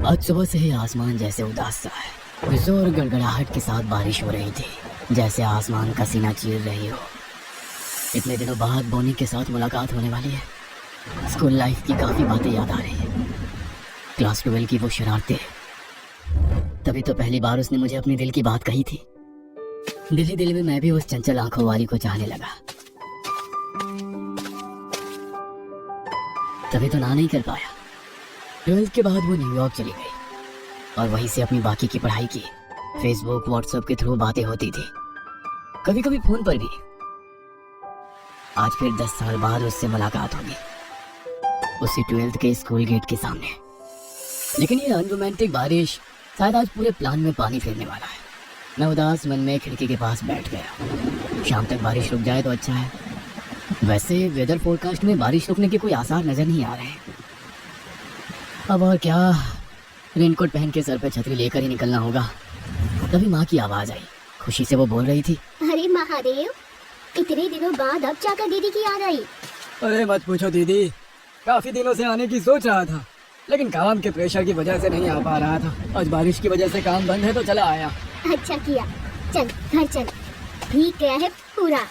आज सुबह से ही आसमान जैसे उदास सा है। जोर गड़गड़ाहट के साथ बारिश हो रही थी, जैसे आसमान का सीना चीर रही हो। इतने दिनों बाद बोनी के साथ मुलाकात होने वाली है। स्कूल लाइफ की काफी बातें याद आ रही है। क्लास 12 की वो शरारतें। तभी तो पहली बार उसने मुझे अपने दिल की बात कही थी। दिल ही दिल में मैं भी उस चंचल आंखों वाली को चाहने लगा। तभी तो ना नहीं कर पाया। 12th के बाद वो न्यूयॉर्क चली गई और वहीं से अपनी बाकी की पढ़ाई की। फेसबुक व्हाट्सएप के थ्रू बातें होती थी, कभी कभी फोन पर भी। आज फिर 10 साल बाद उससे मुलाकात होगी, उसी 12th के स्कूल गेट के सामने। लेकिन ये अनरोमांटिक बारिश शायद आज पूरे प्लान में पानी फेरने वाला है। मैं उदास मन में खिड़की के पास बैठ गया। शाम तक बारिश रुक जाए तो अच्छा है। वैसे वेदर फोरकास्ट में बारिश रुकने के कोई आसार नजर नहीं आ रहे हैं। अब और क्या, रेनकोट पहन के सर पे छतरी लेकर ही निकलना होगा। तभी माँ की आवाज आई। खुशी से वो बोल रही थी, अरे महादेव, इतने दिनों बाद अब जाकर दीदी की याद आई। अरे मत पूछो दीदी, काफी दिनों से आने की सोच रहा था, लेकिन काम के प्रेशर की वजह से नहीं आ पा रहा था। आज बारिश की वजह से काम बंद है तो चला आया। अच्छा किया, चल घर चल। भीग गया है पूरा।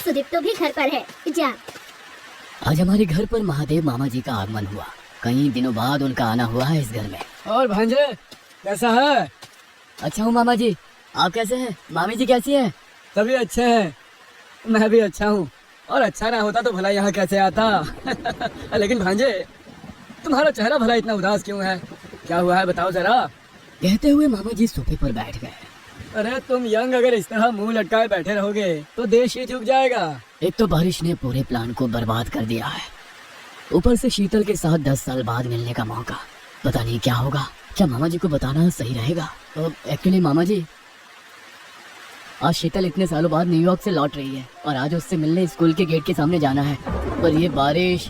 सुदीप तो भी घर पर है, जा। आज हमारे घर पर महादेव मामा जी का आगमन हुआ। कई दिनों बाद उनका आना हुआ है इस घर में। और भांजे कैसा है? अच्छा हूँ मामा जी, आप कैसे हैं? मामी जी कैसी है? सभी अच्छे हैं, मैं भी अच्छा हूँ। और अच्छा ना होता तो भला यहाँ कैसे आता। लेकिन भांजे, तुम्हारा चेहरा भला इतना उदास क्यों है? क्या हुआ है बताओ जरा। कहते हुए मामा जी सोफे पर बैठ गए। अरे तुम यंग अगर इस तरह मुंह लटकाए बैठे रहोगे तो देश ही झुक जाएगा। एक तो बारिश ने पूरे प्लान को बर्बाद कर दिया है, ऊपर से शीतल के साथ 10 साल बाद मिलने का मौका। पता नहीं क्या होगा। क्या मामा जी को बताना सही रहेगा? तो एक्चुअली मामा जी, आज शीतल इतने सालों बाद न्यूयॉर्क से लौट रही है और आज उससे मिलने स्कूल के गेट के सामने जाना है। पर ये बारिश।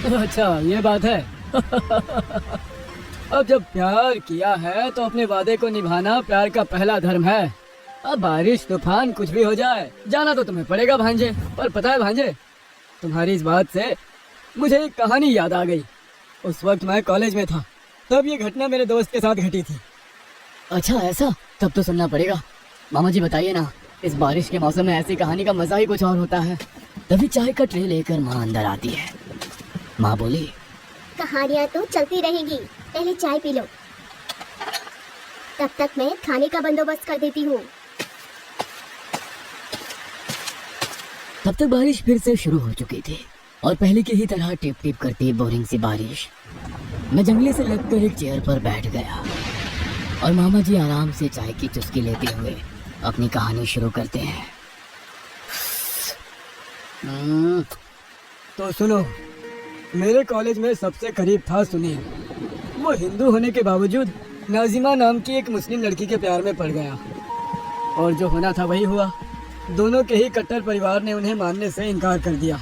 अच्छा ये बात है। अब जब प्यार किया है तो अपने वादे को निभाना प्यार का पहला धर्म है। अब बारिश तूफान कुछ भी हो जाए, जाना तो तुम्हें पड़ेगा भांजे। पर पता है भांजे, तुम्हारी इस बात से मुझे एक कहानी याद आ गई। उस वक्त मैं कॉलेज में था, तब ये घटना मेरे दोस्त के साथ घटी थी। अच्छा ऐसा? तब तो सुनना पड़ेगा। मामा जी बताइए ना, इस बारिश के मौसम में ऐसी कहानी का मजा ही कुछ और होता है। तभी चाय का ट्रे लेकर माँ अंदर आती है। माँ बोली, कहानियाँ तो चलती रहेंगी, पहले चाय पी लो। तब तक मैं खाने का बंदोबस्त कर देती हूँ। तब तक बारिश फिर से शुरू हो चुकी थी और पहले की ही तरह टिप टिप करती बोरिंग सी बारिश। मैं जंगले से लगकर एक चेयर पर बैठ गया और मामा जी आराम से चाय की चुस्की लेते हुए अपनी कहानी शुरू करते हैं। तो सुनो, मेरे कॉलेज में सबसे करीब था सुनील। वो हिंदू होने के बावजूद नाजिमा नाम की एक मुस्लिम लड़की के प्यार में पड़ गया और जो होना था वही हुआ। दोनों के ही कट्टर परिवार ने उन्हें मानने से इनकार कर दिया।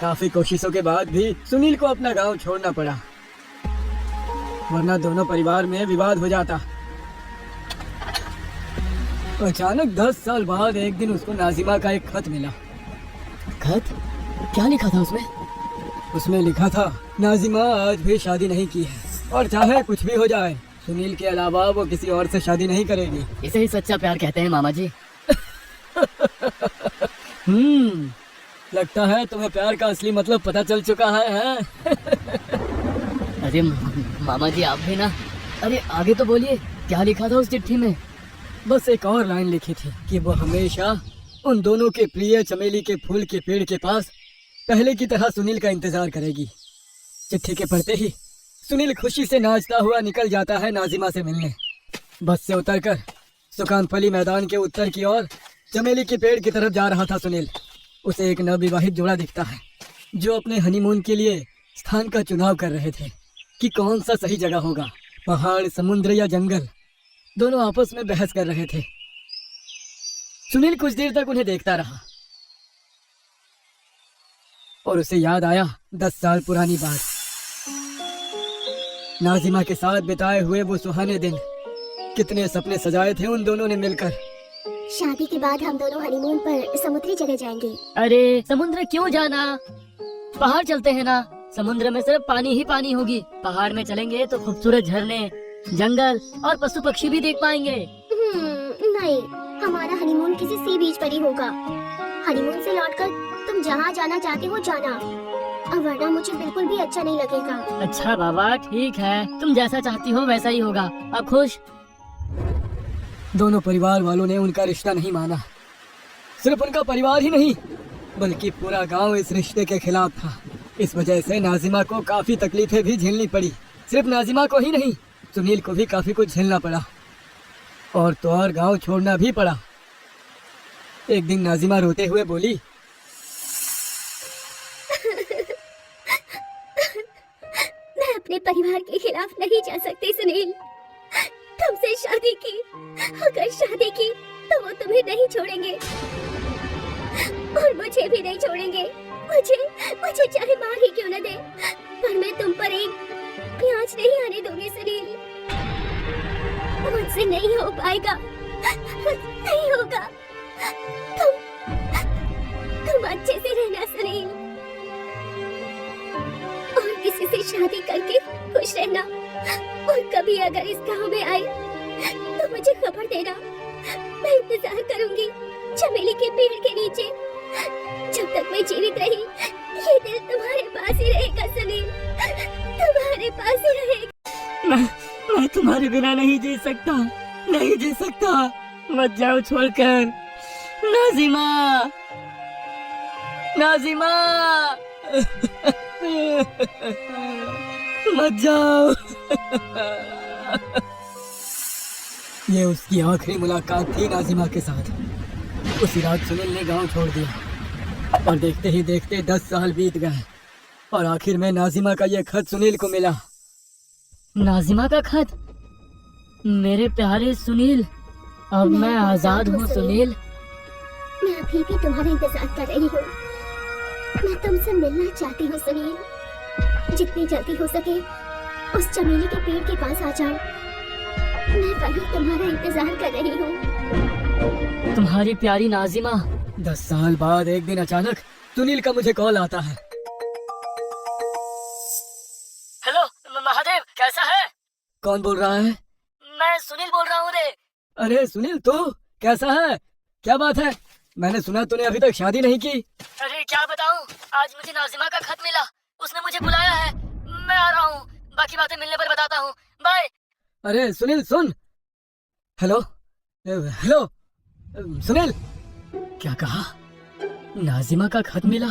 काफी कोशिशों के बाद भी सुनील को अपना गांव छोड़ना पड़ा, वरना दोनों परिवार में विवाद हो जाता। अचानक 10 साल बाद एक दिन उसको नाजिमा का एक खत मिला। खत? क्या लिखा था उसमें? उसमें लिखा था, नाजिमा आज भी शादी नहीं की है और चाहे कुछ भी हो जाए, सुनील के अलावा वो किसी और से शादी नहीं करेगी। इसे ही सच्चा प्यार कहते हैं मामा जी। लगता है तुम्हें प्यार का असली मतलब पता चल चुका है? अरे मामा जी आप भी ना। अरे आगे तो बोलिए, क्या लिखा था उस चिट्ठी में? बस एक और लाइन लिखी थी कि वो हमेशा उन दोनों के प्रिय चमेली के फूल के पेड़ के पास पहले की तरह सुनील का इंतजार करेगी। चिट्ठी के पढ़ते ही सुनील खुशी से नाचता हुआ निकल जाता है नाजिमा से मिलने। बस से उतरकर सुकानफली मैदान के उत्तर की ओर चमेली के पेड़ की तरफ जा रहा था सुनील। उसे एक नवविवाहित जोड़ा दिखता है जो अपने हनीमून के लिए स्थान का चुनाव कर रहे थे कि कौन सा सही जगह होगा, पहाड़, समुद्र या जंगल। दोनों आपस में बहस कर रहे थे। सुनील कुछ देर तक उन्हें देखता रहा और उसे याद आया 10 साल पुरानी बात, नाजिमा के साथ बिताए हुए वो सुहाने दिन। कितने सपने सजाए थे उन दोनों ने मिलकर। शादी के बाद हम दोनों हनीमून पर समुद्री जगह जाएंगे। अरे समुद्र क्यों जाना, पहाड़ चलते हैं ना। समुद्र में सिर्फ पानी ही पानी होगी। पहाड़ में चलेंगे तो खूबसूरत झरने, जंगल और पशु पक्षी भी देख पाएंगे। नहीं, हमारा हनीमून किसी सी बीच पर ही होगा। हनीमून से लौटकर तुम जहाँ जाना चाहते हो जाना, और वरना मुझे बिल्कुल भी अच्छा नहीं लगेगा। अच्छा बाबा ठीक है, तुम जैसा चाहती हो वैसा ही होगा। अब खुश? दोनों परिवार वालों ने उनका रिश्ता नहीं माना। सिर्फ उनका परिवार ही नहीं बल्कि पूरा गांव इस रिश्ते के खिलाफ था। इस वजह से नाजिमा को काफी तकलीफें भी झेलनी पड़ी। सिर्फ नाजिमा को ही नहीं, सुनील को भी काफी कुछ झेलना पड़ा और तो और गांव छोड़ना भी पड़ा। एक दिन नाजिमा रोते हुए बोली, मैं अपने परिवार के खिलाफ नहीं जा सकती सुनील। तुमसे शादी की, अगर शादी की तो वो तुम्हें नहीं छोड़ेंगे और मुझे भी नहीं छोड़ेंगे। मुझे चाहे मार ही क्यों न दे, पर मैं तुम पर एक प्याज नहीं आने दूंगी सुनील। मुझसे नहीं हो पाएगा, नहीं होगा। तुम अच्छे से रहना सुनील, और किसी से शादी करके खुश रहना। और कभी अगर इस गांव में आए तो मुझे खबर देना। मैं इंतजार करूंगी चमेली के पेड़ के नीचे। जब तक मैं जीवित रही ये दिल तुम्हारे पास ही रहेगा सुनील, तुम्हारे पास ही रहेगा। मैं तुम्हारे बिना नहीं जी सकता, नहीं जी सकता। मत जाओ छोड़कर। नाजिमा, नाजिमा मत जाओ। ये उसकी आखिरी मुलाकात थी नाजिमा के साथ। उसी रात सुनील ने गांव छोड़ दिया और देखते ही देखते 10 साल बीत गए और आखिर में नाजिमा का ये खत सुनील को मिला। नाजिमा का खत? मेरे प्यारे सुनील, अब मैं आजाद हूँ सुनील। मैं अभी भी तुम्हारा इंतजार कर रही हूँ। मैं तुमसे मिलना चाहती हूँ सुनील। जितनी जल्दी हो सके उस चमेली के पेड़ के पास आ जाओ। मैं वहीं तुम्हारा इंतजार कर रही हूँ। तुम्हारी प्यारी नाजिमा। 10 साल बाद एक दिन अचानक सुनील का मुझे कॉल आता है। हेलो महादेव, कैसा है? कौन बोल रहा है? मैं सुनील बोल रहा हूँ रे। अरे सुनील, तू कैसा है? क्या बात है? मैंने सुना तूने अभी तक शादी नहीं की। अरे क्या बताऊँ, आज मुझे नाजिमा का खत मिला। उसने मुझे बुलाया है, मैं आ रहा हूँ। बाकी बातें मिलने पर बताता हूँ, बाय। अरे सुनील सुन। हेलो हेलो सुनील, क्या कहा? नाजिमा का खत मिला?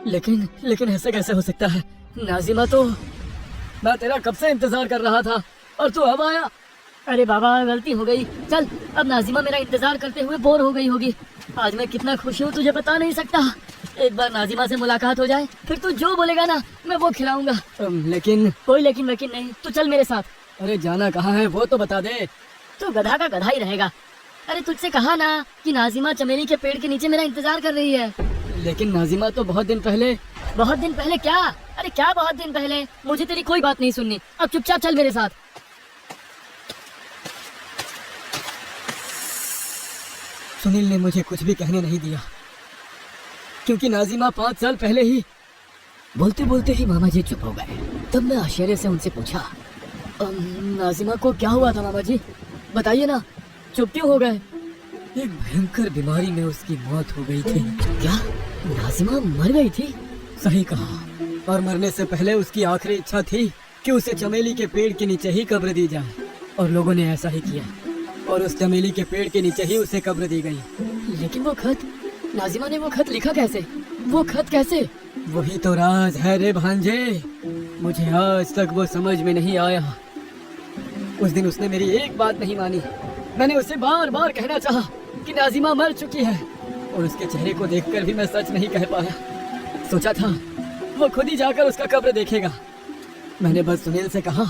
लेकिन ऐसा कैसे हो सकता है? नाजिमा तो, मैं तेरा कब से इंतजार कर रहा था और तू अब आया। अरे बाबा, गलती हो गई। चल, अब नाजिमा मेरा इंतजार करते हुए बोर हो गई होगी। आज मैं कितना खुश हूँ तुझे बता नहीं सकता। एक बार नाजिमा से मुलाकात हो जाए, फिर तू जो बोलेगा ना मैं वो खिलाऊंगा। लेकिन कोई लेकिन वेकिन नहीं, तू चल मेरे साथ। अरे जाना कहाँ है वो तो बता दे। तू गधा का गधा ही रहेगा। अरे तुझसे कहा ना कि नाजिमा चमेली के पेड़ के नीचे मेरा इंतजार कर रही है। लेकिन नाजिमा तो बहुत दिन पहले। बहुत दिन पहले क्या? अरे क्या बहुत दिन पहले? मुझे तेरी कोई बात नहीं सुननी। अब चुपचाप चल मेरे साथ। सुनील ने मुझे कुछ भी कहने नहीं दिया क्योंकि नाजिमा 5 साल पहले ही। बोलते बोलते ही मामा जी चुप हो गए। तब मैं आश्चर्य से उनसे पूछा, नाजिमा को क्या हुआ था मामा जी? बताइए ना, चुप क्यों हो गए? एक भयंकर बीमारी में उसकी मौत हो गई थी। क्या नाजिमा मर गई थी? सही कहा। और मरने से पहले उसकी आखिरी इच्छा थी कि उसे चमेली के पेड़ के नीचे ही कब्र दी जाए, और लोगों ने ऐसा ही किया और उस चमेली के पेड़ के नीचे ही उसे कब्र दी गई। लेकिन वो खत, नाजिमा ने वो खत लिखा कैसे? वो खत कैसे? वही तो राज है रे भांजे। मुझे आज तक वो समझ में नहीं आया। उस दिन उसने मेरी एक बात नहीं मानी। मैंने उसे बार बार कहना चाहा कि नाजिमा मर चुकी है, और उसके चेहरे को देखकर भी मैं सच नहीं कह पाया। सोचा था वो खुद ही जाकर उसका कब्र देखेगा। मैंने बस सुनील से कहा,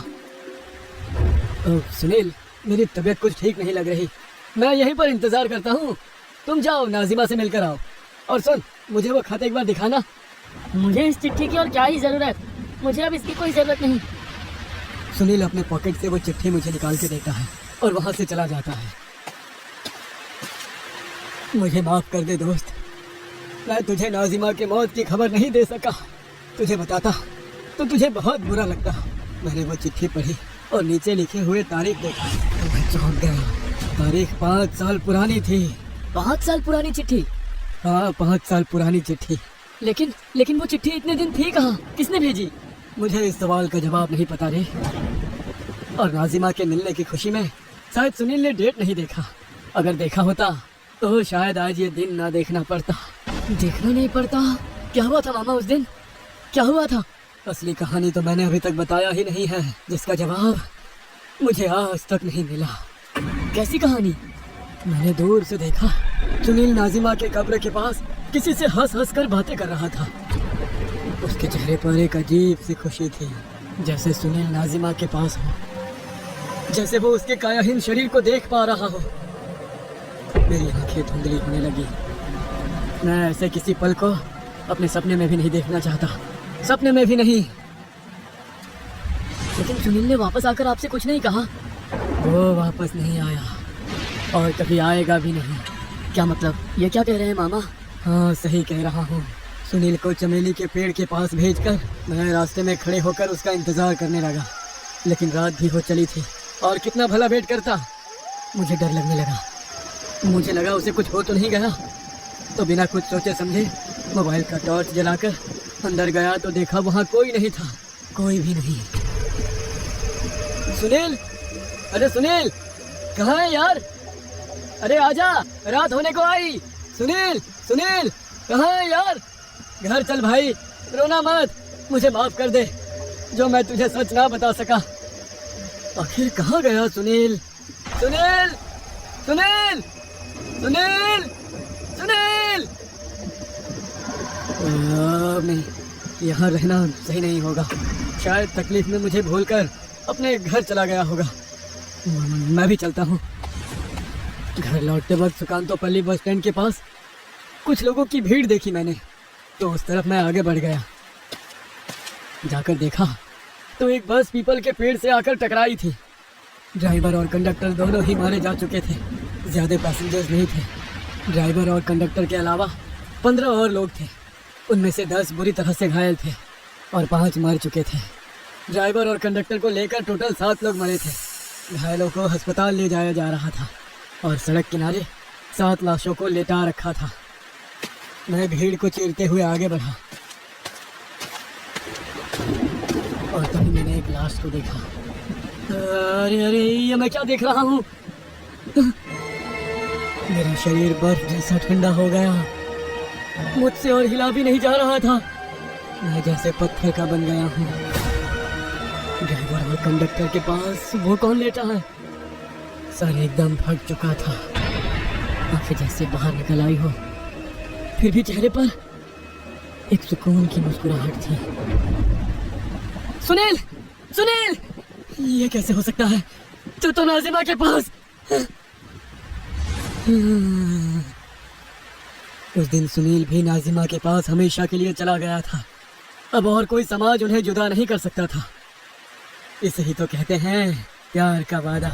सुनील मेरी तबीयत कुछ ठीक नहीं लग रही, मैं यहीं पर इंतजार करता हूँ, तुम जाओ नाजिमा से मिलकर आओ। और सुन, मुझे वो खत एक बार दिखाना। मुझे इस चिट्ठी की और क्या ही जरूरत? मुझे अब इसकी कोई जरूरत नहीं। सुनील अपने पॉकेट से वो चिट्ठी मुझे निकाल के देता है और वहां से चला जाता है। मुझे माफ कर दे दोस्त, मैं तुझे नाजिमा की मौत की खबर नहीं दे सका। तुझे बताता तो तुझे बहुत बुरा लगता। मैंने वो चिट्ठी पढ़ी और नीचे लिखे हुए तारीख देखा तो मैं चौंक गया। तारीख 5 साल पुरानी थी। 5 साल पुरानी चिट्ठी? हाँ, 5 साल पुरानी चिट्ठी। लेकिन वो चिट्ठी इतने दिन थी कहाँ? किसने भेजी? मुझे इस सवाल का जवाब नहीं पता रे। और नाजिमा के मिलने की खुशी में शायद सुनील ने डेट नहीं देखा। अगर देखा होता तो शायद आज ये दिन ना देखना पड़ता। देखना नहीं पड़ता? क्या हुआ था मामा उस दिन? क्या हुआ था? असली कहानी तो मैंने अभी तक बताया ही नहीं है, जिसका जवाब मुझे आज तक नहीं मिला। कैसी कहानी? मैंने दूर से देखा, सुनील नाजिमा के कब्र के पास किसी से हंस हंस कर बातें कर रहा था। उसके चेहरे पर एक अजीब सी खुशी थी, जैसे सुनील नाजिमा के पास हो, जैसे वो उसके कायाहीन शरीर को देख पा रहा हो। मेरी आंखें धुंधली होने लगी। मैं ऐसे किसी पल को अपने सपने में भी नहीं देखना चाहता, सपने में भी नहीं। लेकिन सुनील ने वापस आकर आपसे कुछ नहीं कहा? वो वापस नहीं आया और कभी आएगा भी नहीं। क्या मतलब? ये क्या कह रहे हैं मामा? हाँ, सही कह रहा हूँ। सुनील को चमेली के पेड़ के पास भेजकर मैं रास्ते में खड़े होकर उसका इंतजार करने लगा। लेकिन रात भी हो चली थी और कितना भला वेट करता। मुझे डर लगने लगा। मुझे लगा उसे कुछ हो तो नहीं गया, तो बिना कुछ सोचे समझे मोबाइल का टॉर्च जलाकर अंदर गया तो देखा वहाँ कोई नहीं था, कोई भी नहीं। सुनील, अरे सुनील, कहाँ है यार? अरे आजा, रात होने को आई। सुनील, सुनील, कहाँ है यार? घर चल भाई, रोना मत, मुझे माफ कर दे जो मैं तुझे सच ना बता सका। आखिर कहाँ गया सुनील? सुनील, सुनील, सुनील, सुनील। नहीं, यहाँ रहना सही नहीं होगा। शायद तकलीफ में मुझे भूलकर अपने घर चला गया होगा। मैं भी चलता हूँ। घर लौटते वक्त सुकांतोपल्ली बस स्टैंड के पास कुछ लोगों की भीड़ देखी मैंने, तो उस तरफ मैं आगे बढ़ गया। जाकर देखा तो एक बस पीपल के पेड़ से आकर टकराई थी। ड्राइवर और कंडक्टर दोनों ही मारे जा चुके थे। ज़्यादा पैसेंजर्स नहीं थे। ड्राइवर और कंडक्टर के अलावा 15 और लोग थे। उनमें से 10 बुरी तरह से घायल थे और 5 मर चुके थे। ड्राइवर और कंडक्टर को लेकर टोटल 7 लोग मरे थे। घायलों को अस्पताल ले जाया जा रहा था और सड़क किनारे 7 लाशों को लेटा रखा था। मैं भीड़ को चीरते हुए आगे बढ़ा और तभी मैंने एक लाश को देखा। अरे अरे, ये मैं क्या देख रहा हूँ? मेरा शरीर बर्फ जैसा ठंडा हो गया। मुझसे और हिला भी नहीं जा रहा था। मैं जैसे पत्थर का बन गया हूँ। ड्राइवर और कंडक्टर के पास वो कौन लेटा है? सर एकदम फट चुका था, आंखें जैसे बाहर निकल आई हो, फिर भी चेहरे पर एक सुकून की मुस्कुराहट थी। सुनील, सुनील, ये कैसे हो सकता है? तू तो नाजिमा के पास। उस दिन सुनील भी नाजिमा के पास हमेशा के लिए चला गया था। अब और कोई समाज उन्हें जुदा नहीं कर सकता था। इसे ही तो कहते हैं प्यार का वादा।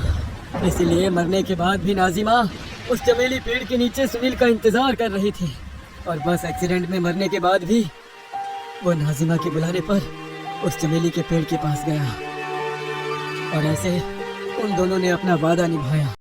इसलिए मरने के बाद भी नाजिमा उस चमेली पेड़ के नीचे सुनील का इंतजार कर रही थी। और बस एक्सीडेंट में मरने के बाद भी वो नाजिमा के बुलाने पर उस चमेली के पेड़ के पास गया और ऐसे उन दोनों ने अपना वादा निभाया।